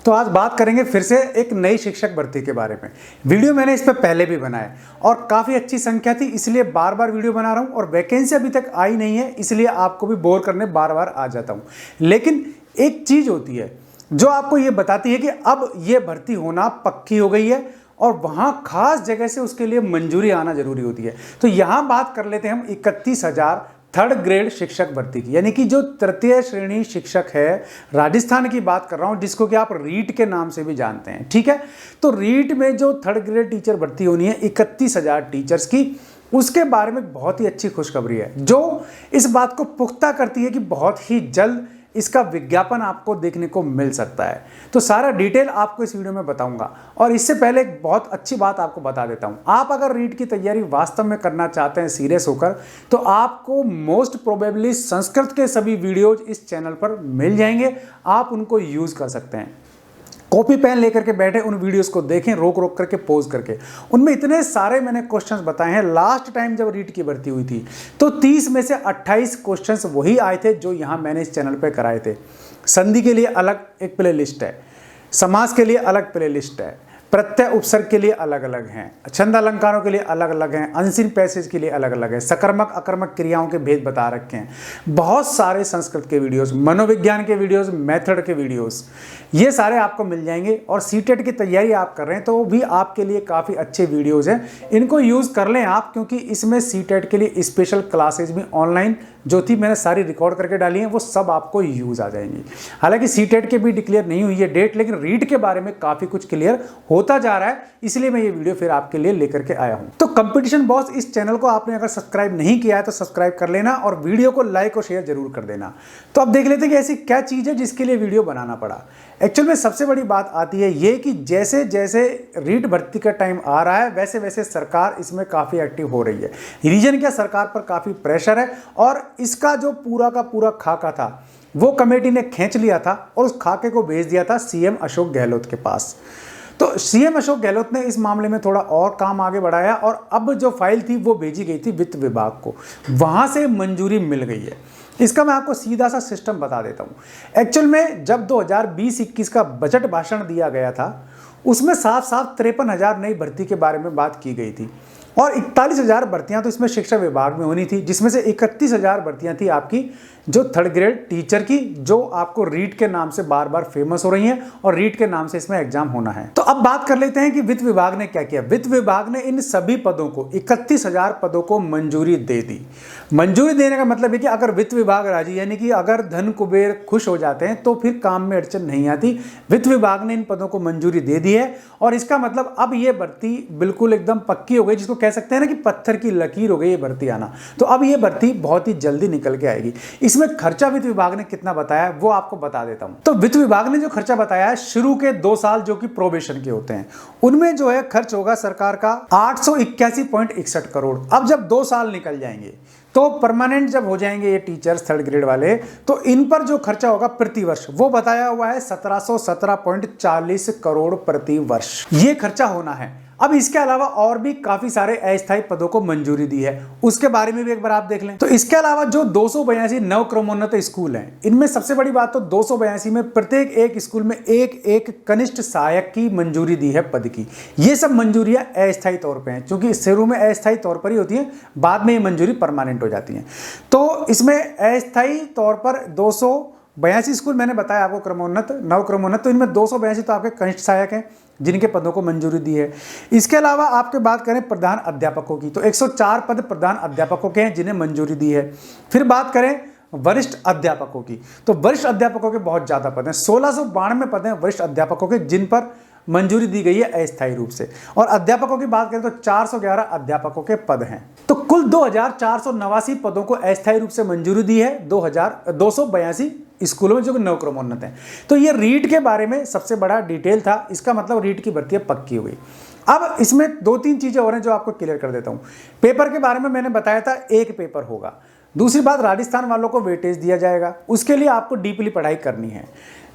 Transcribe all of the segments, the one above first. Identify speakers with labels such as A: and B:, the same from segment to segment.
A: तो आज बात करेंगे फिर से एक नई शिक्षक भर्ती के बारे में। वीडियो मैंने इस पर पहले भी बनाया और काफ़ी अच्छी संख्या थी, इसलिए बार बार वीडियो बना रहा हूँ। और वैकेंसी अभी तक आई नहीं है, इसलिए आपको भी बोर करने बार बार आ जाता हूँ। लेकिन एक चीज़ होती है जो आपको ये बताती है कि अब ये भर्ती होना पक्की हो गई है और वहाँ खास जगह से उसके लिए मंजूरी आना जरूरी होती है। तो यहाँ बात कर लेते हैं हम 31,000 थर्ड ग्रेड शिक्षक भर्ती की, यानी कि जो तृतीय श्रेणी शिक्षक है, राजस्थान की बात कर रहा हूँ, जिसको कि आप रीट के नाम से भी जानते हैं। ठीक है, तो रीट में जो थर्ड ग्रेड टीचर भर्ती होनी है 31,000 टीचर्स की, उसके बारे में बहुत ही अच्छी खुशखबरी है जो इस बात को पुख्ता करती है कि बहुत ही जल्द इसका विज्ञापन आपको देखने को मिल सकता है। तो सारा डिटेल आपको इस वीडियो में बताऊंगा। और इससे पहले एक बहुत अच्छी बात आपको बता देता हूं, आप अगर रीट की तैयारी वास्तव में करना चाहते हैं सीरियस होकर, तो आपको मोस्ट प्रोबेबली संस्कृत के सभी वीडियोज इस चैनल पर मिल जाएंगे, आप उनको यूज कर सकते हैं। कॉपी पेन लेकर के बैठे उन वीडियोस को देखें, रोक रोक करके पॉज करके। उनमें इतने सारे मैंने क्वेश्चंस बताए हैं। लास्ट टाइम जब रीट की भर्ती हुई थी तो 30 में से 28 क्वेश्चंस वही आए थे जो यहाँ मैंने इस चैनल पे कराए थे। संधि के लिए अलग एक प्ले लिस्ट है, समास के लिए अलग प्ले लिस्ट है, प्रत्यय उपसर्ग के लिए अलग अलग हैं, छंद अलंकारों के लिए अलग अलग हैं, अनसीन पैसेज के लिए अलग अलग है, सकर्मक अकर्मक क्रियाओं के भेद बता रखे हैं। बहुत सारे संस्कृत के वीडियोस, मनोविज्ञान के वीडियोस, मेथड के वीडियोस, ये सारे आपको मिल जाएंगे। और सीटेट की तैयारी आप कर रहे हैं तो भी आपके लिए काफ़ी अच्छे वीडियोज़ हैं, इनको यूज़ कर लें आप, क्योंकि इसमें सीटेट के लिए स्पेशल क्लासेज भी ऑनलाइन जो थी मैंने सारी रिकॉर्ड करके डाली हैं, वो सब आपको यूज़ आ जाएंगी। हालांकि सीटेट के भी डिक्लेयर नहीं हुई है डेट, लेकिन रीट के बारे में काफ़ी कुछ क्लियर होता जा रहा है, इसलिए मैं ये वीडियो फिर आपके लिए लेकर के आया हूं। तो कंपटीशन बॉस इस चैनल को आपने अगर सब्सक्राइब नहीं किया है तो सब्सक्राइब कर लेना और वीडियो को लाइक और शेयर जरूर कर देना। तो अब देख लेते हैं कि ऐसी क्या चीज़ है जिसके लिए वीडियो बनाना पड़ा। एक्चुअल में सबसे बड़ी बात आती है ये कि जैसे जैसे रीट भर्ती का टाइम आ रहा है वैसे वैसे सरकार इसमें काफ़ी एक्टिव हो रही है। रीजन क्या, सरकार पर काफ़ी प्रेशर है और इसका जो पूरा का पूरा खाका था वो कमेटी ने खींच लिया था और उस खाके को भेज दिया था सीएम अशोक गहलोत के पास। तो सीएम अशोक गहलोत ने इस मामले में थोड़ा और काम आगे बढ़ाया और अब जो फाइल थी वो भेजी गई थी वित्त विभाग को, वहां से मंजूरी मिल गई है। इसका मैं आपको सीधा सा सिस्टम बता देता हूं। एक्चुअल में जब 2020-21 का बजट भाषण दिया गया था उसमें साफ साफ 53,000 नई भर्ती के बारे में बात की गई थी और 41,000 भर्तियां तो इसमें शिक्षा विभाग में होनी थी, जिसमें से 31,000 भर्तियां थी आपकी जो थर्ड ग्रेड टीचर की, जो आपको रीट के नाम से बार बार फेमस हो रही हैं और रीट के नाम से इसमें एग्जाम होना है। तो अब बात कर लेते हैं कि वित्त विभाग ने क्या किया। वित्त विभाग ने इन सभी पदों को 31,000 पदों को मंजूरी दे दी। मंजूरी देने का मतलब है कि अगर वित्त विभाग राजी, यानी कि अगर धन कुबेर खुश हो जाते हैं तो फिर काम में अड़चन नहीं आती। वित्त विभाग ने इन पदों को मंजूरी दे दी है और इसका मतलब अब ये भर्ती बिल्कुल एकदम पक्की हो गई, जिसको कह सकते हैं ना कि पत्थर की लकीर हो गई ये भर्ती आना। तो अब ये भर्ती बहुत ही जल्दी निकल के आएगी। इसमें खर्चा वित्त विभाग ने कितना बताया वो आपको बता देता हूं। तो वित्त विभाग ने जो खर्चा बताया है शुरू के 2 साल जो कि प्रोबेशन के होते हैं, उनमें जो है खर्च होगा सरकार का 881.61 करोड़। अब जब 2 साल निकल जाएंगे तो परमानेंट जब हो जाएंगे ये टीचर्स थर्ड ग्रेड वाले, तो इन पर जो खर्चा होगा प्रति वर्ष वो बताया हुआ है 1717.40 करोड़ प्रति वर्ष, ये खर्चा होना है। अब इसके अलावा और भी काफी सारे अस्थायी पदों को मंजूरी दी है, उसके बारे में भी एक बार आप देख लें। तो इसके अलावा जो 282 नव क्रमोन्नत स्कूल हैं, इनमें सबसे बड़ी बात तो 282 में प्रत्येक एक स्कूल में एक एक कनिष्ठ सहायक की मंजूरी दी है पद की। ये सब मंजूरियां अस्थायी तौर पर हैं, क्योंकि शुरू में अस्थायी तौर पर ही होती है, बाद में ये मंजूरी परमानेंट हो जाती है। तो इसमें अस्थायी तौर पर 282 स्कूल मैंने बताया आपको क्रमोन्नत, नव क्रमोन्नत, तो इनमें 282 तो आपके कनिष्ठ सहायक हैं जिनके पदों को मंजूरी दी है। इसके अलावा आपके बात करें प्रधान अध्यापकों की, तो 104 पद प्रधान अध्यापकों के हैं जिन्हें मंजूरी दी है। फिर बात करें वरिष्ठ अध्यापकों की, तो वरिष्ठ अध्यापकों के बहुत ज्यादा पद हैं, 1692 पद हैं वरिष्ठ अध्यापकों के जिन पर मंजूरी दी गई है अस्थायी रूप से। और अध्यापकों की बात करें तो 411 अध्यापकों के पद हैं। तो कुल 2489 पदों को अस्थायी रूप से मंजूरी दी है 282 स्कूलों में जो नव क्रमोन्नत हैं। तो ये रीट के बारे में सबसे बड़ा डिटेल था। इसका मतलब रीट की भर्ती पक्की हुई। अब इसमें 2-3 चीजें और हैं जो आपको क्लियर कर देता हूं। पेपर के बारे में मैंने बताया था, एक पेपर होगा। दूसरी बात, राजस्थान वालों को वेटेज दिया जाएगा, उसके लिए आपको डीपली पढ़ाई करनी है।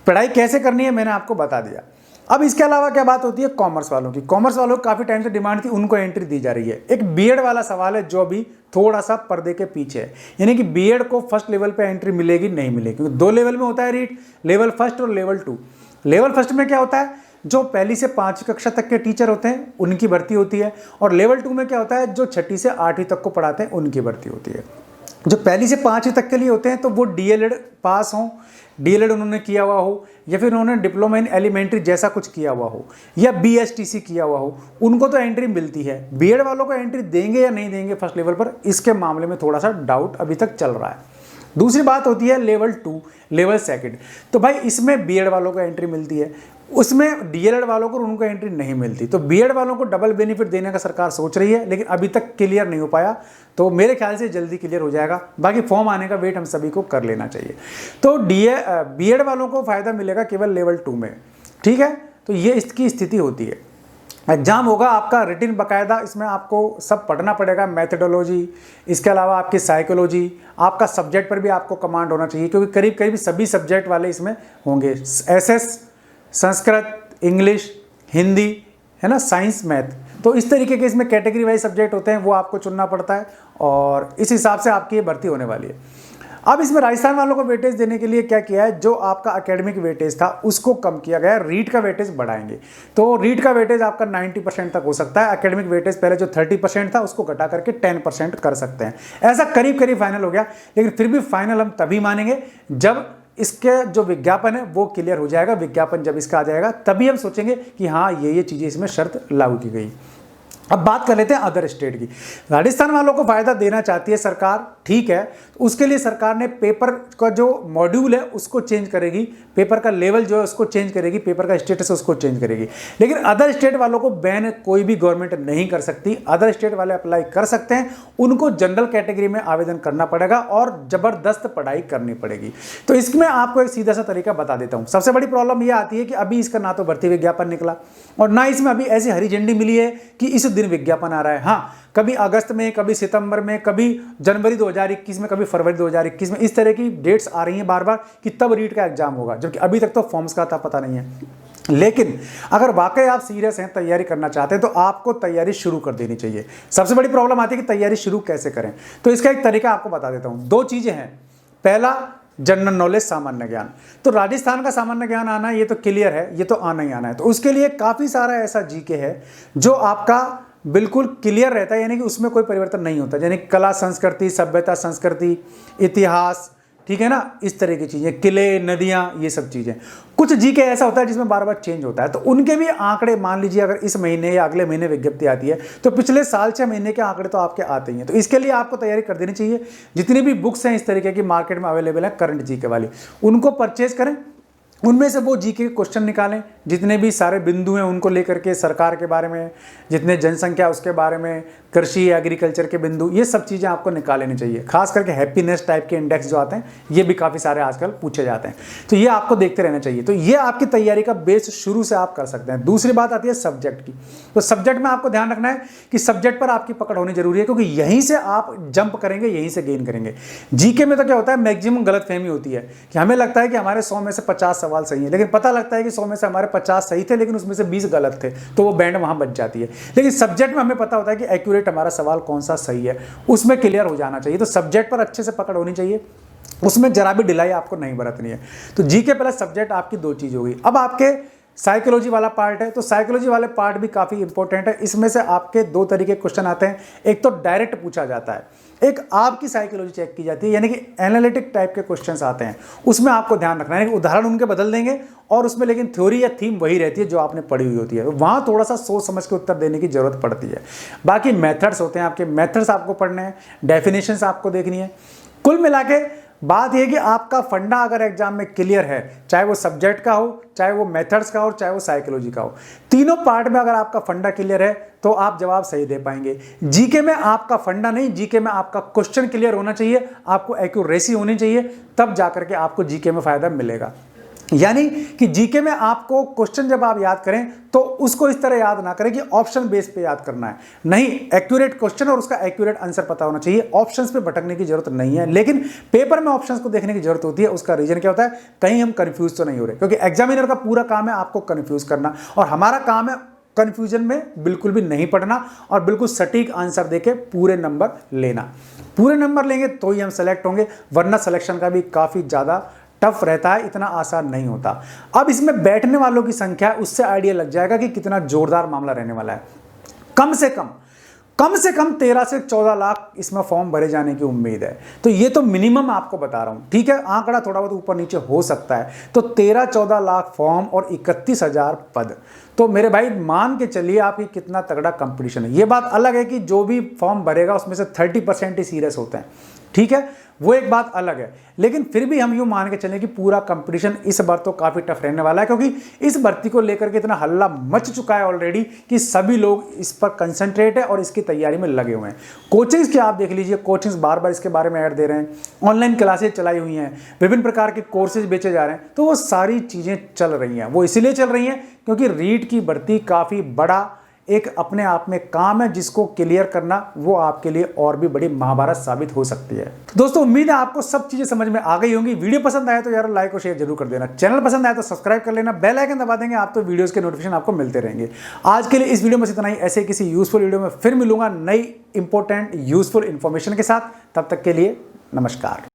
A: पढ़ाई कैसे करनी है मैंने आपको बता दिया। अब इसके अलावा क्या बात होती है कॉमर्स वालों की। कॉमर्स वालों को काफी टाइम से डिमांड थी, उनको एंट्री दी जा रही है। एक बीएड वाला सवाल है जो अभी थोड़ा सा पर्दे के पीछे है, यानी कि बीएड को फर्स्ट लेवल पे एंट्री मिलेगी नहीं मिलेगी, क्योंकि 2 लेवल में होता है रीट, लेवल 1 और लेवल 2। लेवल फर्स्ट में क्या होता है, जो पहली से 5वीं कक्षा तक के टीचर होते हैं उनकी भर्ती होती है, और लेवल 2 में क्या होता है, जो 6ठी से 8वीं तक को पढ़ाते हैं उनकी भर्ती होती है। जो पहली से 5वीं तक के लिए होते हैं तो वो डीएलएड पास हों, डीएलएड उन्होंने किया हुआ हो, या फिर उन्होंने डिप्लोमा इन एलिमेंट्री जैसा कुछ किया हुआ हो, या बीएसटीसी किया हुआ हो, उनको तो एंट्री मिलती है। बीएड वालों को एंट्री देंगे या नहीं देंगे फर्स्ट लेवल पर, इसके मामले में थोड़ा सा डाउट अभी तक चल रहा है। दूसरी बात होती है लेवल 2, लेवल सेकंड। तो भाई इसमें बीएड वालों को एंट्री मिलती है, उसमें डीएलएड वालों को उनको एंट्री नहीं मिलती। तो बीएड वालों को डबल बेनिफिट देने का सरकार सोच रही है, लेकिन अभी तक क्लियर नहीं हो पाया। तो मेरे ख्याल से जल्दी क्लियर हो जाएगा, बाकी फॉर्म आने का वेट हम सभी को कर लेना चाहिए। तो बीएड वालों को फायदा मिलेगा केवल लेवल 2 में, ठीक है। तो ये इसकी स्थिति होती है। एग्जाम होगा आपका रिटिन बकायदा, इसमें आपको सब पढ़ना पड़ेगा, मैथडोलॉजी, इसके अलावा आपकी साइकोलॉजी, आपका सब्जेक्ट पर भी आपको कमांड होना चाहिए, क्योंकि करीब करीब सभी सब्जेक्ट वाले इसमें होंगे। एसएस, संस्कृत, इंग्लिश, हिंदी, है ना, साइंस, मैथ। तो इस तरीके के इसमें कैटेगरी वाइज सब्जेक्ट होते हैं, वो आपको चुनना पड़ता है, और इस हिसाब से आपकी ये भर्ती होने वाली है। अब इसमें राजस्थान वालों को वेटेज देने के लिए क्या किया है, जो आपका एकेडमिक वेटेज था उसको कम किया गया है, रीट का वेटेज बढ़ाएंगे। तो रीट का वेटेज आपका 90% तक हो सकता है, एकेडमिक वेटेज पहले जो 30% था उसको घटा करके 10% कर सकते हैं। ऐसा करीब करीब फाइनल हो गया, लेकिन फिर भी फाइनल हम तभी मानेंगे जब इसके जो विज्ञापन है वो क्लियर हो जाएगा। विज्ञापन जब इसका आ जाएगा तभी हम सोचेंगे कि हाँ ये चीज़ें इसमें शर्त लागू की गई। अब बात कर लेते हैं अदर स्टेट की। राजस्थान वालों को फायदा देना चाहती है सरकार, ठीक है। तो उसके लिए सरकार ने पेपर का जो मॉड्यूल है उसको चेंज करेगी, पेपर का लेवल जो है उसको चेंज करेगी, पेपर का स्टेटस उसको चेंज करेगी। लेकिन अदर स्टेट वालों को बैन कोई भी गवर्नमेंट नहीं कर सकती। अदर स्टेट वाले अप्लाई कर सकते हैं, उनको जनरल कैटेगरी में आवेदन करना पड़ेगा और जबरदस्त पढ़ाई करनी पड़ेगी। तो इसमें आपको एक सीधा सा तरीका बता देता हूँ। सबसे बड़ी प्रॉब्लम यह आती है कि अभी इसका ना तो भर्ती विज्ञापन निकला और ना इसमें अभी ऐसी हरी झंडी मिली है कि इस दिन विज्ञापन आ रहा है। हाँ, कभी अगस्त में, कभी सितंबर में, कभी जनवरी 2021 में, कभी फरवरी 2021 में, इस तरह की डेट्स आ रही हैं बार बार कि तब रीट का एग्जाम होगा, जबकि अभी तक तो फॉर्म्स का था पता नहीं है। लेकिन अगर वाकई आप सीरियस हैं, तैयारी करना चाहते हैं, तो आपको तैयारी शुरू कर देनी चाहिए। सबसे बड़ी प्रॉब्लम आती है कि तैयारी शुरू कैसे करें, तो इसका एक तरीका आपको बता देता हूं। 2 चीजें हैं। पहला, जनरल नॉलेज, सामान्य ज्ञान। तो राजस्थान का सामान्य ज्ञान आना ये तो क्लियर है, ये तो आना ही आना है। तो उसके लिए काफी सारा ऐसा जीके है जो आपका बिल्कुल क्लियर रहता है, यानी कि उसमें कोई परिवर्तन नहीं होता। यानी कला संस्कृति, सभ्यता संस्कृति, इतिहास, ठीक है ना, इस तरह की चीजें, किले, नदियां, ये सब चीजें। कुछ जीके ऐसा होता है जिसमें बार बार चेंज होता है, तो उनके भी आंकड़े मान लीजिए अगर इस महीने या अगले महीने विज्ञप्ति आती है तो पिछले साल 6 महीने के आंकड़े तो आपके आते ही हैं। तो इसके लिए आपको तैयारी कर देनी चाहिए। जितनी भी बुक्स हैं इस तरीके की मार्केट में अवेलेबल है करंट जीके वाली, उनको परचेज करें, उनमें से वो जीके के क्वेश्चन निकालें, जितने भी सारे बिंदु हैं उनको लेकर के, सरकार के बारे में, जितने जनसंख्या उसके बारे में, कृषि एग्रीकल्चर के बिंदु, ये सब चीज़ें आपको निकाल लेनी चाहिए। खास करके हैप्पीनेस टाइप के इंडेक्स जो आते हैं ये भी काफ़ी सारे आजकल पूछे जाते हैं, तो ये आपको देखते रहना चाहिए। तो ये आपकी तैयारी का बेस शुरू से आप कर सकते हैं। दूसरी बात आती है सब्जेक्ट की। तो सब्जेक्ट में आपको ध्यान रखना है कि सब्जेक्ट पर आपकी पकड़ होनी जरूरी है, क्योंकि यहीं से आप जंप करेंगे, यहीं से गेन करेंगे। जीके में तो क्या होता है, मैक्सिमम गलतफहमी होती है कि हमें लगता है कि हमारे 100 में से 50 सवाल सही है, लेकिन पता लगता है कि 100 में से हमारे 50 सही थे लेकिन उसमें से 20 गलत थे, तो वो बैंड वहां बच जाती है। लेकिन सब्जेक्ट में हमें पता होता है कि एक्यूरेट हमारा सवाल कौन सा सही है, उसमें क्लियर हो जाना चाहिए। तो सब्जेक्ट पर अच्छे से पकड़ होनी चाहिए, उसमें जरा भी ढिलाई आपको नहीं बरतनी है। तो जीके प्लस सब्जेक्ट आपकी 2 चीज होगी। अब आपके साइकोलॉजी वाला पार्ट है, तो साइकोलॉजी वाले पार्ट भी काफी इंपॉर्टेंट है। इसमें से आपके 2 तरीके क्वेश्चन आते हैं। एक तो डायरेक्ट पूछा जाता है, एक आपकी साइकोलॉजी चेक की जाती है, यानी कि एनालिटिक टाइप के क्वेश्चंस आते हैं। उसमें आपको ध्यान रखना है कि उदाहरण उनके बदल देंगे और उसमें लेकिन थ्योरी या थीम वही रहती है जो आपने पढ़ी हुई होती है। वहां थोड़ा सा सोच समझ के उत्तर देने की जरूरत पड़ती है। बाकी मेथड्स होते हैं, आपके मेथड्स आपको पढ़ने हैं, डेफिनेशंस आपको देखनी है। कुल मिला के बात यह कि आपका फंडा अगर एग्जाम में क्लियर है, चाहे वो सब्जेक्ट का हो, चाहे वो मेथड्स का हो, चाहे वो साइकोलॉजी का हो, तीनों पार्ट में अगर आपका फंडा क्लियर है तो आप जवाब सही दे पाएंगे। जीके में आपका फंडा नहीं, जीके में आपका क्वेश्चन क्लियर होना चाहिए, आपको एक्यूरेसी होनी चाहिए, तब जाकर के आपको जीके में फायदा मिलेगा। यानी कि जीके में आपको क्वेश्चन जब आप याद करें तो उसको इस तरह याद ना करें कि ऑप्शन बेस पे याद करना है, नहीं, एक्यूरेट क्वेश्चन और उसका एक्यूरेट आंसर पता होना चाहिए। ऑप्शंस पे भटकने की जरूरत नहीं है, लेकिन पेपर में ऑप्शंस को देखने की जरूरत होती है। उसका रीजन क्या होता है, कहीं हम कंफ्यूज तो नहीं हो रहे, क्योंकि एग्जामिनर का पूरा काम है आपको कंफ्यूज करना, और हमारा काम है कंफ्यूजन में बिल्कुल भी नहीं पढ़ना और बिल्कुल सटीक आंसर देके पूरे नंबर लेना। पूरे नंबर लेंगे तो ही हम सेलेक्ट होंगे, वरना सिलेक्शन का भी काफी ज्यादा टफ रहता है, इतना आसान नहीं होता। अब इसमें बैठने वालों की संख्या, उससे आइडिया लग जाएगा कि कितना जोरदार मामला रहने वाला है। कम से कम 13 से 14 लाख इसमें फॉर्म भरे जाने की उम्मीद है। तो ये तो मिनिमम आपको बता रहा हूं, ठीक है, आंकड़ा थोड़ा बहुत ऊपर नीचे हो सकता है। तो 13-14 लाख फॉर्म और 31,000 पद, तो मेरे भाई मान के चलिए आप कि कितना तगड़ा कंपटीशन है। ये बात अलग है कि जो भी फॉर्म भरेगा उसमें से 30% ही सीरियस होते हैं, ठीक है, वो एक बात अलग है। लेकिन फिर भी हम यूं मान के चलें कि पूरा कंपटीशन इस बार तो काफी टफ रहने वाला है, क्योंकि इस भर्ती को लेकर के इतना हल्ला मच चुका है ऑलरेडी कि सभी लोग इस पर कंसंट्रेट है और इसकी तैयारी में लगे हुए हैं। कोचिंग्स के आप देख लीजिए, कोचिंग्स बार बार इसके बारे में ऐड दे रहे हैं, ऑनलाइन क्लासेज चलाई हुई हैं, विभिन्न प्रकार के कोर्सेज बेचे जा रहे हैं। तो वो सारी चीजें चल रही हैं, वो इसलिए चल रही हैं क्योंकि रीट की भर्ती काफी बड़ा एक अपने आप में काम है, जिसको क्लियर करना वो आपके लिए और भी बड़ी महाभारत साबित हो सकती है। तो दोस्तों उम्मीद है आपको सब चीजें समझ में आ गई होंगी। वीडियो पसंद आया तो यार लाइक और शेयर जरूर कर देना, चैनल पसंद आया तो सब्सक्राइब कर लेना, बेल आइकन दबा देंगे आप तो वीडियोस के नोटिफिकेशन आपको मिलते रहेंगे। आज के लिए इस वीडियो में इतना ही, ऐसे किसी यूजफुल वीडियो में फिर मिलूंगा नई इंपॉर्टेंट यूजफुल इंफॉर्मेशन के साथ। तब तक के लिए नमस्कार।